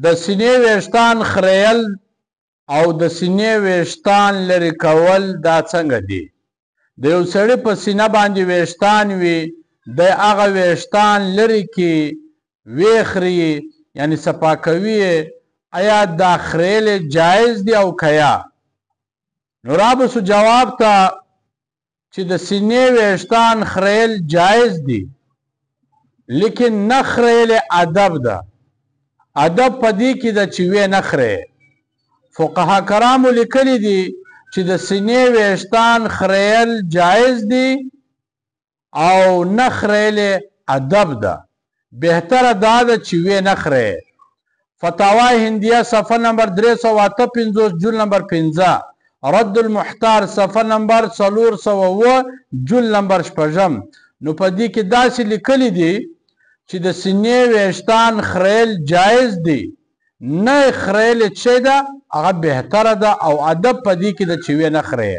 د سینې ویښتان خریل او د سینې ویښتان لرې کول دا څنګه دي؟ د یو سړي په سینه باندې ویښتان وي، د هغه ویښتان لرې کړي، ویې خري، یعنې صفا کوي یې. آیا دا خریل جایز دي او که یا؟ نو رابسو جواب ته چې د سینې ویښتان خریل جایز دي، لیکن نه خریل ادب ده. ادب په دې کې ده چې ویې نه خرې. فقها کرامو لیکلي دي چې د سینې ویښتان خریل جایز دي او نه خریل ادب ده. بهتره دا ده چې ویې نه خرې. فتاوا هندیه صفحه نمبر 358 جل نمبر 15، رد المحتار صفحه نمبر 409 جل نمبر 6. نو په دې کې داسې لیکلي دي چې د سینې ویښتان خریل جایز دي، نه خریل چې ده هغه بهتره ده او ادب په دې کې ده چې ویې نه خرې.